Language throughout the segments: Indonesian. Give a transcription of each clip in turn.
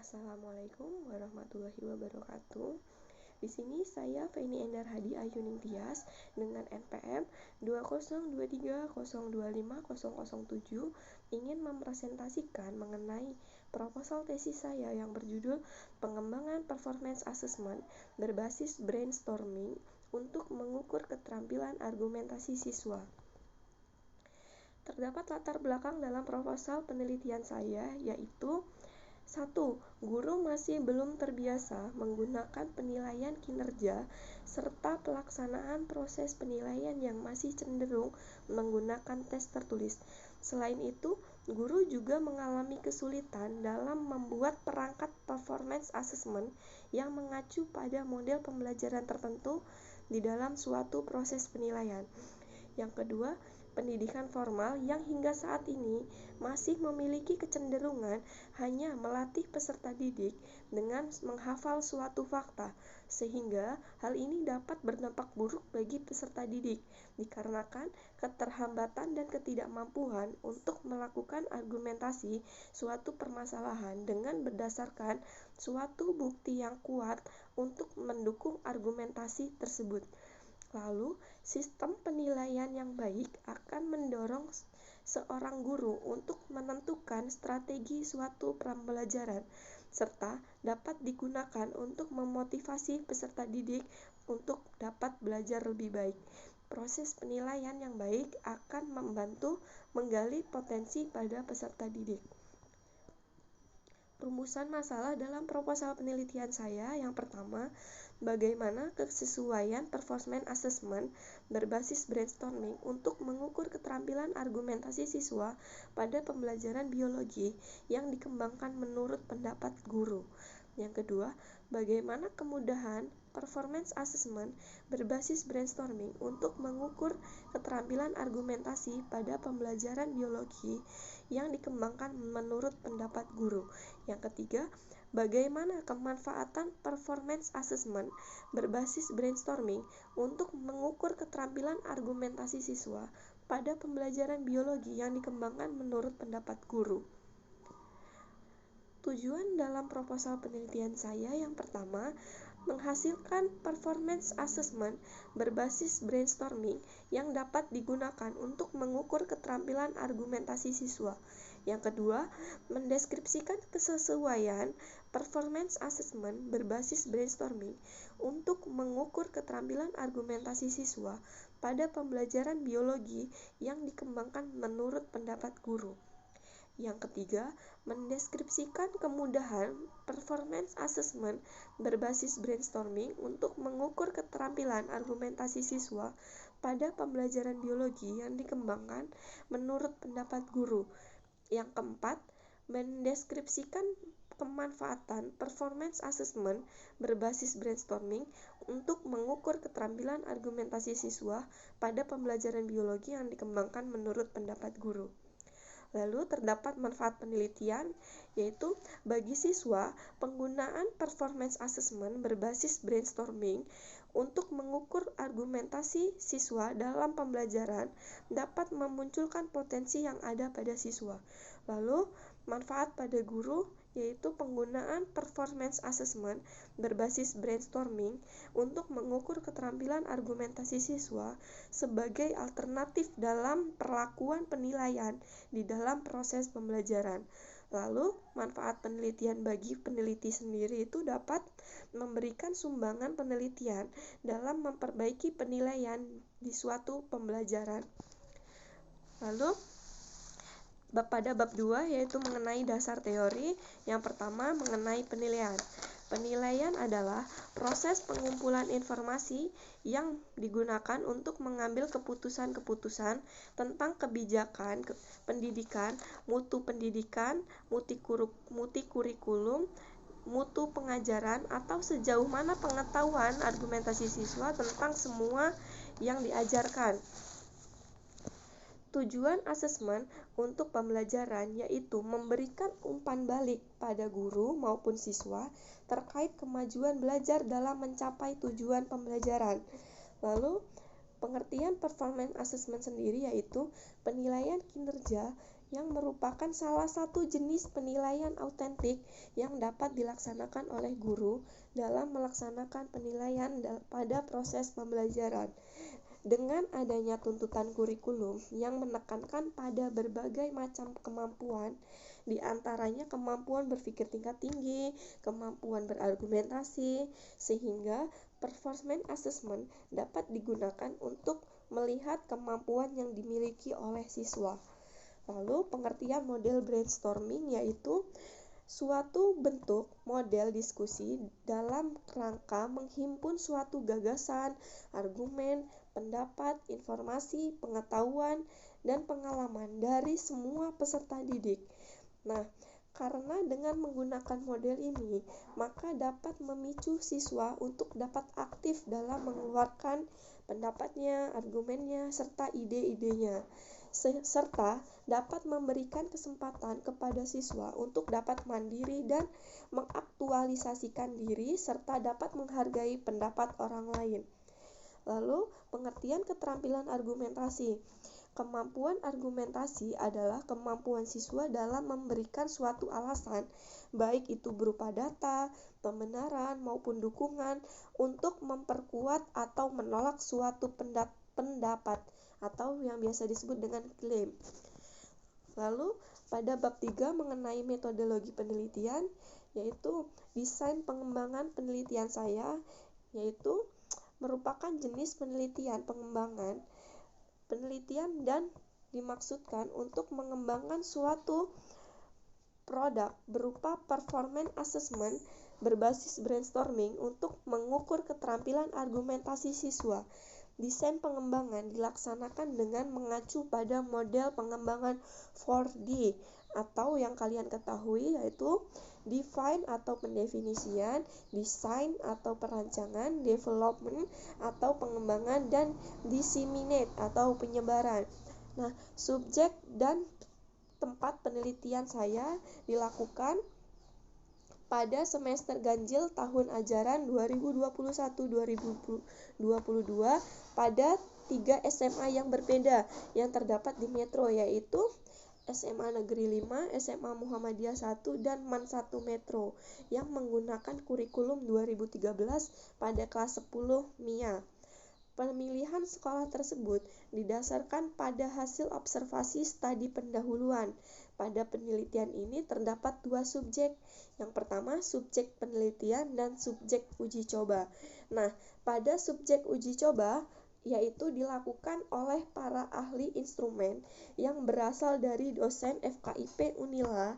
Assalamualaikum warahmatullahi wabarakatuh. Di sini saya Feni Endar Hadi Ayuning Tias dengan NPM 20230250007 ingin mempresentasikan mengenai proposal tesis saya yang berjudul Pengembangan Performance Assessment berbasis brainstorming untuk mengukur keterampilan argumentasi siswa. Terdapat latar belakang dalam proposal penelitian saya, yaitu 1. Guru masih belum terbiasa menggunakan penilaian kinerja serta pelaksanaan proses penilaian yang masih cenderung menggunakan tes tertulis. Selain itu, guru juga mengalami kesulitan dalam membuat perangkat performance assessment yang mengacu pada model pembelajaran tertentu di dalam suatu proses penilaian. Yang kedua, pendidikan formal yang hingga saat ini masih memiliki kecenderungan hanya melatih peserta didik dengan menghafal suatu fakta, sehingga hal ini dapat berdampak buruk bagi peserta didik dikarenakan keterhambatan dan ketidakmampuan untuk melakukan argumentasi suatu permasalahan dengan berdasarkan suatu bukti yang kuat untuk mendukung argumentasi tersebut. Lalu, sistem penilaian yang baik akan mendorong seorang guru untuk menentukan strategi suatu pembelajaran, serta dapat digunakan untuk memotivasi peserta didik untuk dapat belajar lebih baik. Proses penilaian yang baik akan membantu menggali potensi pada peserta didik. Rumusan masalah dalam proposal penelitian saya yang pertama, bagaimana kesesuaian performance assessment berbasis brainstorming untuk mengukur keterampilan argumentasi siswa pada pembelajaran biologi yang dikembangkan menurut pendapat guru. Yang kedua, bagaimana kemudahan performance assessment berbasis brainstorming untuk mengukur keterampilan argumentasi pada pembelajaran biologi yang dikembangkan menurut pendapat guru. Yang ketiga, bagaimana kemanfaatan performance assessment berbasis brainstorming untuk mengukur keterampilan argumentasi siswa pada pembelajaran biologi yang dikembangkan menurut pendapat guru. Tujuan dalam proposal penelitian saya yang pertama, menghasilkan performance assessment berbasis brainstorming yang dapat digunakan untuk mengukur keterampilan argumentasi siswa. Yang kedua, mendeskripsikan kesesuaian performance assessment berbasis brainstorming untuk mengukur keterampilan argumentasi siswa pada pembelajaran biologi yang dikembangkan menurut pendapat guru. Yang ketiga, mendeskripsikan kemudahan performance assessment berbasis brainstorming untuk mengukur keterampilan argumentasi siswa pada pembelajaran biologi yang dikembangkan menurut pendapat guru. Yang keempat, mendeskripsikan kemanfaatan performance assessment berbasis brainstorming untuk mengukur keterampilan argumentasi siswa pada pembelajaran biologi yang dikembangkan menurut pendapat guru. Lalu terdapat manfaat penelitian, yaitu bagi siswa, penggunaan performance assessment berbasis brainstorming untuk mengukur argumentasi siswa dalam pembelajaran dapat memunculkan potensi yang ada pada siswa. Lalu, manfaat pada guru, yaitu penggunaan performance assessment berbasis brainstorming untuk mengukur keterampilan argumentasi siswa sebagai alternatif dalam perlakuan penilaian di dalam proses pembelajaran. Lalu, manfaat penelitian bagi peneliti sendiri itu dapat memberikan sumbangan penelitian dalam memperbaiki penilaian di suatu pembelajaran. Lalu, pada bab 2 yaitu mengenai dasar teori, yang pertama mengenai penilaian. Penilaian adalah proses pengumpulan informasi yang digunakan untuk mengambil keputusan-keputusan tentang kebijakan pendidikan, mutu pendidikan, mutu kurikulum, mutu pengajaran, atau sejauh mana pengetahuan argumentasi siswa tentang semua yang diajarkan. Tujuan asesmen untuk pembelajaran yaitu memberikan umpan balik pada guru maupun siswa terkait kemajuan belajar dalam mencapai tujuan pembelajaran. Lalu, pengertian performance assessment sendiri yaitu penilaian kinerja yang merupakan salah satu jenis penilaian autentik yang dapat dilaksanakan oleh guru dalam melaksanakan penilaian pada proses pembelajaran. Dengan adanya tuntutan kurikulum yang menekankan pada berbagai macam kemampuan, di antaranya kemampuan berpikir tingkat tinggi, kemampuan berargumentasi, sehingga performance assessment dapat digunakan untuk melihat kemampuan yang dimiliki oleh siswa. Lalu pengertian model brainstorming yaitu suatu bentuk model diskusi dalam rangka menghimpun suatu gagasan, argumen, pendapat, informasi, pengetahuan, dan pengalaman dari semua peserta didik. Nah, karena dengan menggunakan model ini, maka dapat memicu siswa untuk dapat aktif dalam mengeluarkan pendapatnya, argumennya, serta ide-idenya, serta dapat memberikan kesempatan kepada siswa untuk dapat mandiri dan mengaktualisasikan diri serta dapat menghargai pendapat orang lain. Lalu, pengertian keterampilan argumentasi. Kemampuan argumentasi adalah kemampuan siswa dalam memberikan suatu alasan, baik itu berupa data, pembenaran, maupun dukungan, untuk memperkuat atau menolak suatu pendapat atau yang biasa disebut dengan klaim. Lalu pada bab 3 mengenai metodologi penelitian, yaitu desain pengembangan penelitian saya, yaitu merupakan jenis penelitian pengembangan penelitian dan dimaksudkan untuk mengembangkan suatu produk berupa performance assessment berbasis brainstorming untuk mengukur keterampilan argumentasi siswa. Desain pengembangan dilaksanakan dengan mengacu pada model pengembangan 4D atau yang kalian ketahui yaitu define atau pendefinisian, design atau perancangan, development atau pengembangan, dan disseminate atau penyebaran. Nah, subjek dan tempat penelitian saya dilakukan pada semester ganjil tahun ajaran 2021-2022 pada 3 SMA yang berbeda yang terdapat di Metro, yaitu SMA Negeri 5, SMA Muhammadiyah 1, dan MAN 1 Metro yang menggunakan kurikulum 2013 pada kelas 10 MIA. Pemilihan sekolah tersebut didasarkan pada hasil observasi studi pendahuluan. Pada penelitian ini terdapat 2 subjek. Yang pertama, subjek penelitian dan subjek uji coba. Nah, pada subjek uji coba yaitu dilakukan oleh para ahli instrumen yang berasal dari dosen FKIP Unila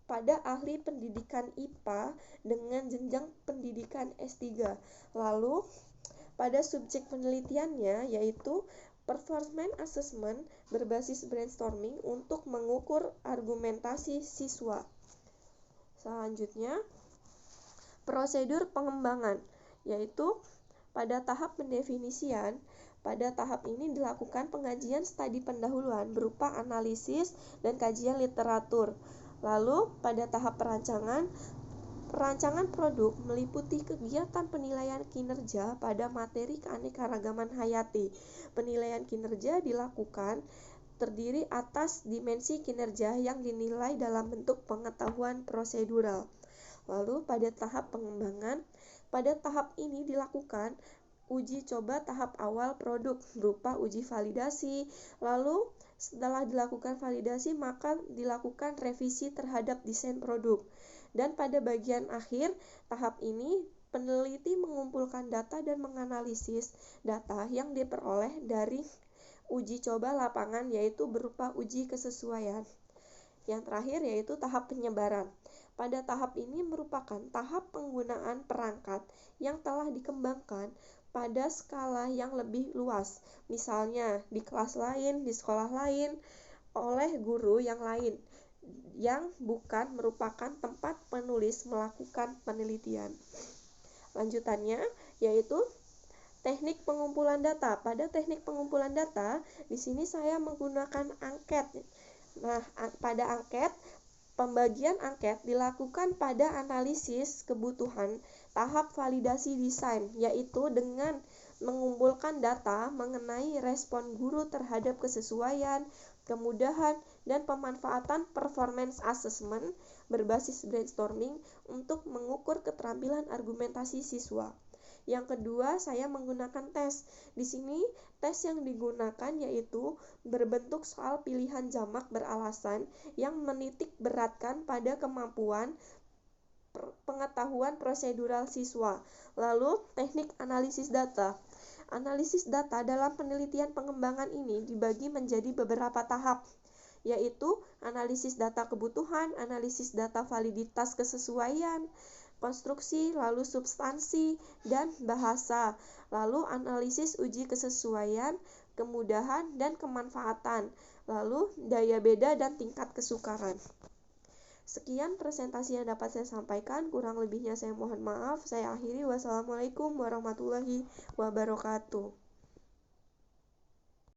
pada ahli pendidikan IPA dengan jenjang pendidikan S3. Lalu, pada subjek penelitiannya yaitu performance assessment berbasis brainstorming untuk mengukur argumentasi siswa. Selanjutnya, prosedur pengembangan, yaitu pada tahap pendefinisian. Pada tahap ini dilakukan pengajian studi pendahuluan berupa analisis dan kajian literatur. Lalu pada tahap perancangan produk meliputi kegiatan penilaian kinerja pada materi keanekaragaman hayati. Penilaian kinerja dilakukan terdiri atas dimensi kinerja yang dinilai dalam bentuk pengetahuan prosedural. Lalu pada tahap pengembangan, pada tahap ini dilakukan uji coba tahap awal produk berupa uji validasi. Lalu setelah dilakukan validasi maka dilakukan revisi terhadap desain produk. Dan pada bagian akhir tahap ini peneliti mengumpulkan data dan menganalisis data yang diperoleh dari uji coba lapangan yaitu berupa uji kesesuaian. Yang terakhir yaitu tahap penyebaran. Pada tahap ini merupakan tahap penggunaan perangkat yang telah dikembangkan pada skala yang lebih luas, misalnya di kelas lain, di sekolah lain, oleh guru yang lain, yang bukan merupakan tempat penulis melakukan penelitian. Lanjutannya yaitu teknik pengumpulan data. Pada teknik pengumpulan data, di sini saya menggunakan angket. Nah, pada angket, pembagian angket dilakukan pada analisis kebutuhan tahap validasi desain, yaitu dengan mengumpulkan data mengenai respon guru terhadap kesesuaian, kemudahan, dan pemanfaatan performance assessment berbasis brainstorming untuk mengukur keterampilan argumentasi siswa. Yang kedua, saya menggunakan tes. Di sini, tes yang digunakan yaitu berbentuk soal pilihan jamak beralasan yang menitik beratkan pada kemampuan pengetahuan prosedural siswa. Lalu, teknik analisis data. Analisis data dalam penelitian pengembangan ini dibagi menjadi beberapa tahap, yaitu analisis data kebutuhan, analisis data validitas kesesuaian, konstruksi, lalu substansi, dan bahasa, lalu analisis uji kesesuaian, kemudahan, dan kemanfaatan, lalu daya beda dan tingkat kesukaran. Sekian presentasi yang dapat saya sampaikan, kurang lebihnya saya mohon maaf. Saya akhiri, wassalamualaikum warahmatullahi wabarakatuh.